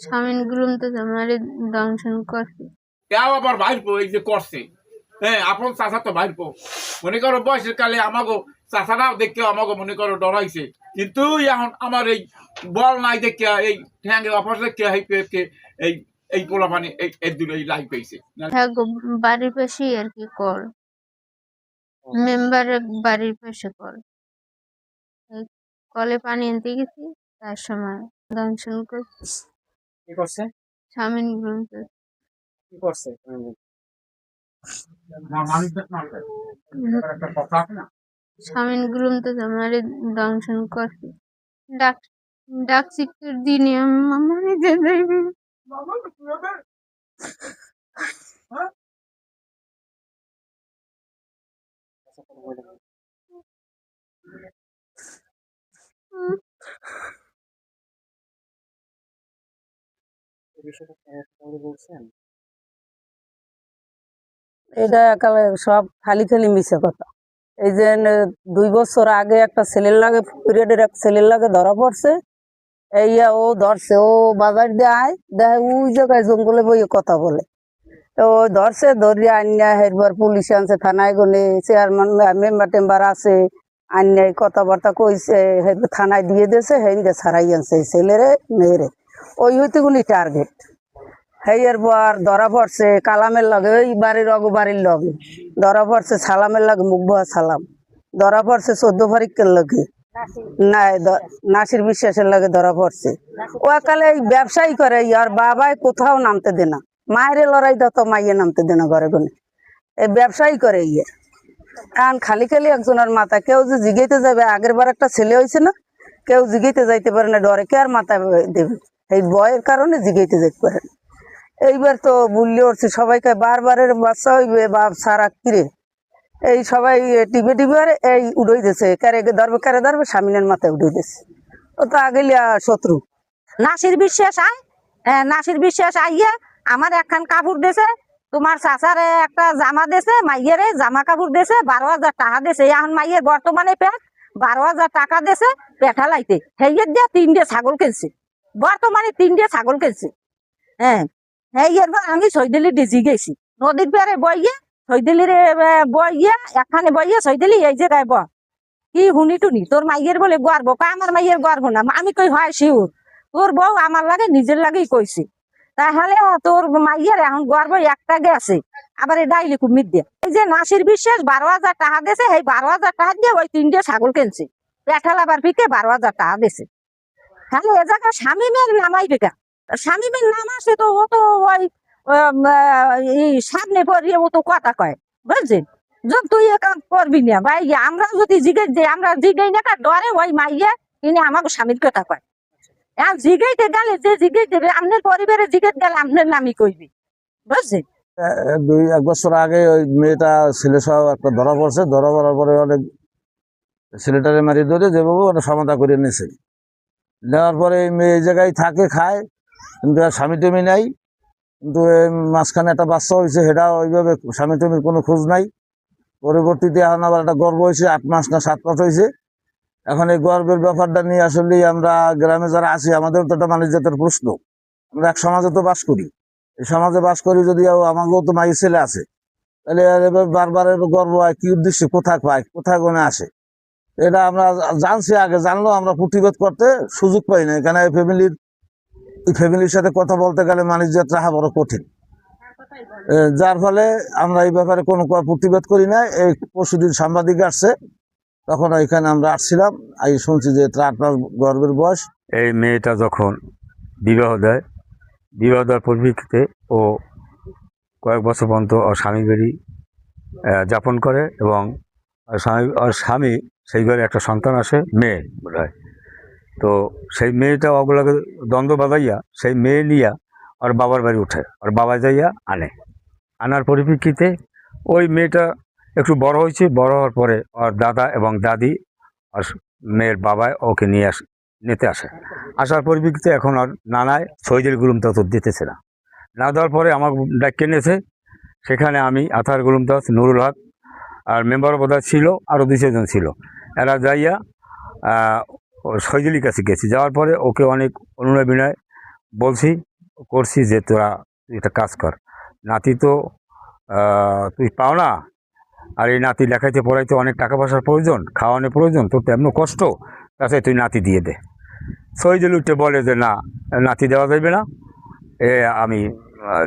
স্বামীন গুলুম তো আমারে দংশন করছে। কেউ আবার ভাইপো এই যে করছে, হ্যাঁ আপন চাষা তো ভাইপো মনে করো বয়সের কালে আমাকে চাষারাও দেখে আমাকে মনে করো ডরাইছে, কিন্তু এখন আমার এই বল নাই দেখে এই ঠ্যাঙ্গে অফার দেখে এই এই পোলা পানি এই দূরে এই লাইফ পেয়েছে। হ্যাঁ গো, বাড়ির পাশেই আর কি কল, মেম্বারের বাড়ির পাশে কল। এই কলে পানি আনতে গেছি, তার সময় দংশন করছে। কি করছে? স্বামীন গুলুম তো কি করছে? একটা কথা আছে না, স্বামীন গুলুম তো আমারে দংশন করছে। ডাক ডাকছি দিনে আমার নিজে যাইবে। এটা একালে সব খালি খালি মিছে কথা। এই যে 2 বছর আগে একটা ছেলের লাগে, পিরিয়ডের এক ছেলের লাগে ধরা পড়ছে। এইয়া ও ধরছে, ও বাজার দিয়ে আয় দেখে ওই জায়গায় জঙ্গলে বইয়ে কথা বলে। তো ও ধরছে, ধরিয়ে আন্যা হেরবার পুলিশ আনছে, থানায় গনে চেয়ারম্যান মেম্বার টেম্বার আছে, আন্যায় কথাবার্তা কইছে, থানায় দিয়ে দিয়েছে, হেন্দে ছাড়াই আনছে এই ছেলেরে মেয়েরে। ওই হইতে গুলি টার্গেট। হেয়ের পর ধরা পড়ছে কালামের লগে, ওই বাড়ির বাড়ির লগে ধরা পড়ছে, সালামের লগে মুখবা সালাম ধরা পড়ছে, 14 ফারিকের লগে না নাসির বিশ্বাসের লগে ধরা পড়ছে। ও একালে এই ব্যবসায়ী করে, আর বাবাই কোথাও নামতে দে না, মায়ের লড়াই তো মাইয়ে নামতে দে না ঘরে গনে, এই ব্যবসায়ী করে ইয়ে। এখন খালি খালি একজনের মাথা, কেউ যে জিগাইতে যাবে, আগের বার একটা ছেলে হয়েছে না, কেউ জিগাইতে যাইতে পারে না, ডরে কে আর মাথা দেবে, এই ভয়ের কারণে জিগাইতে যাইতে পারে না। এইবার তো বললে উঠছে সবাইকে, বারবারের বাচ্চা হইবে বাপ সারা কিরে, এই সবাই টিপে টিপে আর এই উড়াই দিয়েছে, কারে ধরবে স্বামীনের মাথায় উড়াই দিয়েছে। ও তো আগেলিয়া শত্রু। নাসির বিশ্বাস নাসির বিশ্বাস আইয়া আমার একখান কাপড় দিয়েছে, তোমার চাচারে একটা জামা দিয়েছে, মাইয়ের জামা কাপড় দিয়েছে, 12,000 টাকা দিয়েছে। এখন মাইয়ের বর্তমানে পেট 12,000 টাকা দিয়েছে পেঠা লাইতে, হেয়ের দিয়ে 3টে ছাগল কিনছে, বর্তমানে 3টে ছাগল কিনছে। হ্যাঁ এরপর আমি সৈদিলি ডিজি গেছি নদীর পেরে বইয়ে, সৈদিলির বইয়ে একখানে বইয়ে সৈদিলি এই জায়গায় কি হুনি টুনি তোর মাইয়ের বলে গর্ব, আমার মাইয়ের গর্ব না। আমি কই হয় শিউর, তোর বউ আমার লাগে নিজের লাগেই কইছি, তাহলে তোর মাইয়ের এখন গর্ব একটা গেছে। আবার এই ডাইলি কুমির দিয়ে এই যে নাসির বিশ্বাস 12,000 টাকা দিয়েছে, এই 12,000 টাকা দিয়ে ওই 3টে ছাগল কিনছে, পেঠাল আবার পিকে 12,000 টাকা দিয়েছে। তাহলে এ জায়গায় স্বামীমের নামাই বেকা, স্বামীমের নাম আসে তো ও তো ওই সামনে পড়িয়ে ও তো কথা কয়, বুঝছেন? যখন তুই একাউন্ট করবি না ভাই, আমরা যদি জিজ্ঞেস যে আমরা জিজ্ঞাই না ডরে ওই মাইয়া তিনি আমাকে স্বামীর কথা কয়। এখন জিজ্ঞাইতে গেলে যে জিজ্ঞেস দেবে আপনার পরিবারে জিজ্ঞেস গেলে আপনার নামই কইবি, বুঝছেন? 1 বছর আগে ওই মেয়েটা ছেলে সহ একটা ধরা পড়ছে, ধরা পড়ার পরে অনেক ছেলেটারে মারি ধরে যেভাবে ওটা সমাধা করে নিয়েছে। নেওয়ার পরে এই মেয়ে এই জায়গায় থাকে খায়, কিন্তু স্বামী টমি নাই। কিন্তু মাঝখানে একটা বাচ্চা হয়েছে, সেটা ওইভাবে স্বামী টমির কোনো খোঁজ নাই। পরবর্তীতে এখন আবার একটা গর্ব হয়েছে, 8 মাস না 7 মাস হয়েছে। এখন এই গর্বের ব্যাপারটা নিয়ে আসলে আমরা গ্রামে যারা আছি, আমাদের তো একটা মানুষ জাতের প্রশ্ন। আমরা এক সমাজে তো বাস করি, এই সমাজে বাস করি, যদি আমাকেও তো মায়ের ছেলে আছে, তাহলে বারবার গর্ব হয় কি উদ্দেশ্যে, কোথায় পায়, কোথায় কোনে আসে, এটা আমরা জানছি। আগে জানলেও আমরা প্রতিবাদ করতে সুযোগ পাই না, এখানে ফ্যামিলির সাথে কথা বলতে গেলে মানুষ জাত রাখা বড় কঠিন, যার ফলে আমরা এই ব্যাপারে কোনো প্রতিবাদ করি না। এই পরশুদিন সাংবাদিক আসছে, তখন এখানে আমরা আসছিলাম, এই শুনছি যে 8 মাস গর্ভের বয়স। এই মেয়েটা যখন বিবাহ দেওয়ার পরিপ্রেক্ষিতে ও কয়েক বছর পর্যন্ত ওর স্বামী বাড়ি যাপন করে, এবং স্বামী সেই ঘরে একটা সন্তান আসে, মেয়ে বোধ হয়। তো সেই মেয়েটা ওগুলোকে দ্বন্দ্ব বাঁধাইয়া সেই মেয়ে নিয়ে ওর বাবার বাড়ি উঠে, ওর বাবা যাইয়া আনার পরিপ্রেক্ষিতে ওই মেয়েটা একটু বড় হয়েছে। বড় হওয়ার পরে ওর দাদা এবং দাদি আর মেয়ের বাবায় ওকে নিতে আসে। আসার পরিপ্রেক্ষিতে এখন আর নানায় শহীদের গুলুম তো দিতেছে না দেওয়ার পরে আমার ডাক্কে নিয়েছে। সেখানে আমি আথার গুলুম দাস, নুরুল হক আর মেম্বার বোধহয় ছিল, আরও 2-4 জন ছিল। এরা যাইয়া শহীদুলির কাছে গেছি। যাওয়ার পরে ওকে অনেক অনুনয় বিনয় বলছি করছি যে তোরা তুই একটা কাজ কর, নাতি তো তুই পাও না, আর এই নাতি লেখাইতে পড়াইতে অনেক টাকা পয়সার প্রয়োজন, খাওয়ানোর প্রয়োজন, তোর তো এমন কষ্ট, তাছাড়া তুই নাতি দিয়ে দে। শহীদুল উঠে বলে যে না, নাতি দেওয়া যাবে না, আমি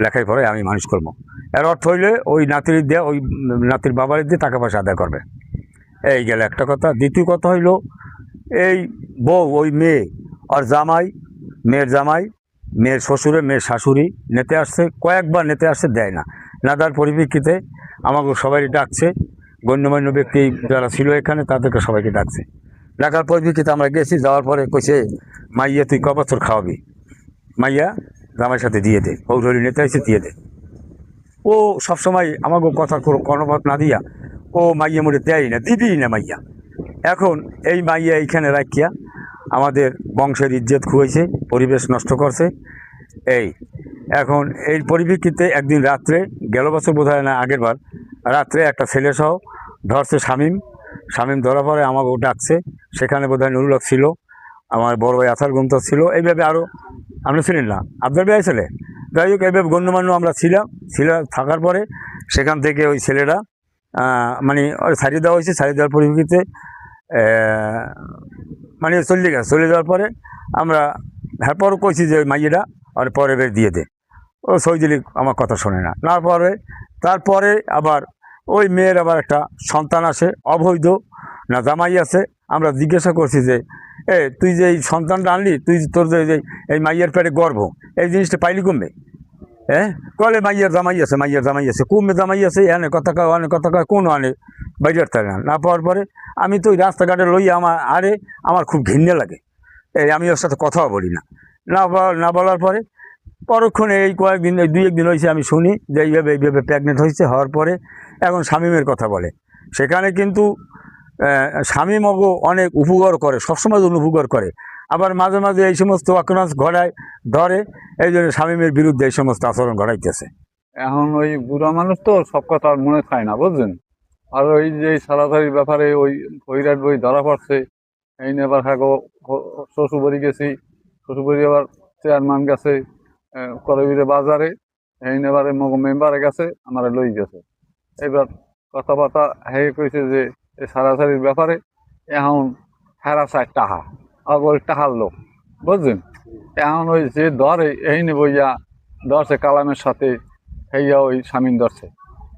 লেখাই পড়াই আমি মানুষ করবো। এর অর্থ হইলে ওই নাতির দিয়ে, ওই নাতির বাবার দিয়ে টাকা পয়সা আদায় করবে। এই গেল একটা কথা। দ্বিতীয় কথা হইল, এই বউ, ওই মেয়ে আর জামাই, মেয়ের জামাই, মেয়ের শ্বশুরে, মেয়ের শাশুড়ি নেতে আসছে, কয়েকবার নেতে আসছে, দেয় না। না দেওয়ার পরিপ্রেক্ষিতে আমাকে সবাই ডাকছে, গণ্যমান্য ব্যক্তি যারা ছিল এখানে তাদেরকে সবাইকে ডাকছে। ডাকার পরিপ্রেক্ষিতে আমরা গেছি, যাওয়ার পরে কইছে মাইয়া তুই ক বছর খাওয়াবি, মাইয়া জামাইয়ের সাথে দিয়ে দে, পৌরহরি নেতা এসে দিয়ে দে। ও সবসময় আমাকে কথা কর্ণপাত না দিয়া ও মাইয়া মোড়ে দেয় না, দিবি না মাইয়া। এখন এই মাইয়া এইখানে রাখিয়া আমাদের বংশের ইজ্জত খুঁয়েছে, পরিবেশ নষ্ট করছে। এই এখন এই পরিপ্রেক্ষিতে একদিন রাত্রে, গেল বছর বোধ হয় না, আগের বার রাত্রে একটা ছেলে সহ ধরছে শামীম ধরা পরে আমাকে ডাকছে। সেখানে বোধ হয় নুরুল হক ছিল, আমার বড় ভাই আসার গুমতা ছিল, এইভাবে আরও আপনি ছিলেন না, আপনার ভাই ছেলে, যাই হোক এইভাবে গণ্যমান্য আমরা ছিলাম থাকার পরে সেখান থেকে ওই ছেলেরা মানে ছাড়িয়ে দেওয়া হয়েছে। ছাড়িয়ে দেওয়ার পরিপ্রেক্ষিতে মানে চলে যাওয়ার পরে আমরা পরও কইছি যে মাইয়েরা আর পরে বের দিয়ে দে। ও শহীদুল আমার কথা শোনে না। না পরে তারপরে আবার ওই মেয়ের আবার একটা সন্তান আসে, অবৈধ না জামাই আছে। আমরা জিজ্ঞাসা করছি যে তুই যে এই সন্তানটা আনলি, তুই তোর যে এই মাইয়ের পেটে গর্ভ, এই জিনিসটা পাইলি কমবে? কলে মাইয়ের জামাই আছে কমে জামাই আছে, অনেক কথা কয় কোনো আনে বাইরের থাকে না পাওয়ার পরে আমি তো ওই রাস্তাঘাটে লই, আমার খুব ঘৃণা লাগে। আমি ওর সাথে কথাও বলি না বলার পরে পরক্ষণে এই কয়েকদিন, এই 2-1 দিন হয়েছে আমি শুনি যে এইভাবে প্রেগনেন্ট হয়েছে। হওয়ার পরে এখন শামীমের কথা বলে। সেখানে কিন্তু শামীম অনেক উপকার করে, সবসময় উপকার করে, আবার মাঝে মাঝে এই সমস্ত অক্রান্স ঘটায় ধরে। এই জন্য শামীমের বিরুদ্ধে এই সমস্ত আচরণ ঘটাইতেছে। এখন ওই বুড়া মানুষ তো সব কথা আর মনে থাকে না, বুঝলেন। আর ওই যে সারাধারির ব্যাপারে ওই ফইরাট বই ধরা পড়ছে, এই নেবার হাগো শ্বশুরবাড়ি গেছি, শ্বশুরবাড়ি আবার চেয়ারম্যান গেছে করবিরে বাজারে, এই নেবারে মগ মেম্বারে গেছে, আমার লই গেছে। এবার কথাবার্তা কইছে যে এই সারাধারির ব্যাপারে এখন হেরা চায় টাহা, আবার টাহার লোক, বুঝলেন। এখন ওই যে ধরে এই বইয়া ধরছে কালামের সাথে, হেইয়া ওই শামীম ধরছে,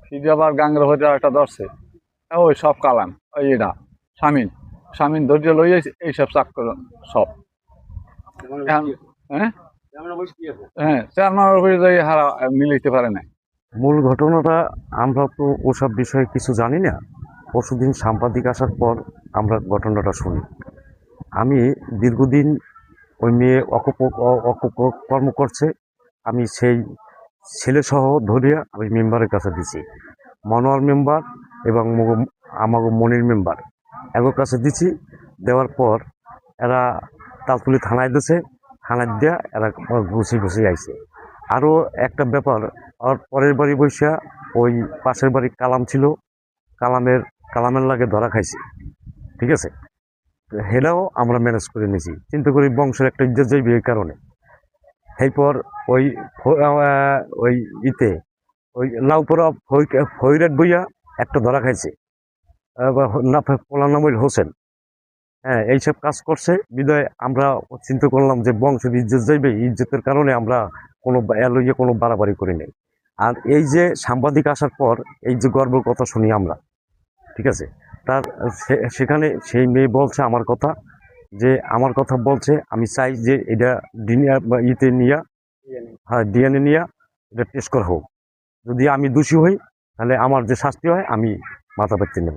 ফিরে আবার গাঙ্গের হইতে একটা ধরছে, ওই সব কালাম, ওই এটা শামীম ধৈর্য লইয়া এইসব চাক সব। চেয়ারম্যানের উপরে যাই হারা মিলাইতে পারে না। মূল ঘটনাটা আমরা তো ওসব বিষয়ে কিছু জানি না। পরশুদিন সাংবাদিক আসার পর আমরা ঘটনাটা শুনি। আমি দীর্ঘদিন ওই মেয়ে কর্ম করছে, আমি সেই ছেলেসহ ধরিয়া আমি মেম্বারের কাছে দিছি, মনোয়ার মেম্বার এবং আমার মনির মেম্বার এগোর কাছে দিছি। দেওয়ার পর এরা তালতুলি থানায় দিছে, থানায় দিয়া এরা গুছিয়ে আইছে। আরও একটা ব্যাপার, আর পরের বাড়ি বৈশা ওই পাশের বাড়ি কালাম ছিল, কালামের লাগে ধরা খাইছে, ঠিক আছে। হেলাও আমরা ম্যানেজ করে নিয়েছি, চিন্তা করি বংশের একটা ইজ্জত যাইবে এই কারণে। এরপর ওই লাউপরা ফইরাট বইয়া একটা ধরা খাইছে, পোলার নাম হইল হোসেন। এইসব কাজ করছে বিদায় আমরা চিন্তা করলাম যে বংশের ইজ্জত যাইবে, ইজ্জতের কারণে আমরা কোনো লইয়ে কোনো বাড়াবাড়ি করি নাই। আর এই যে সাংবাদিক আসার পর এই যে গর্বের কথা শুনি আমরা, ঠিক আছে, তার সেখানে সেই মেয়ে বলছে আমার কথা বলছে, আমি চাই যে এটা ডিএনএ নিয়ে এটা টেস্ট করা হোক। যদি আমি দোষী হই তাহলে আমার যে শাস্তি হয় আমি মাথা পেতে নেব।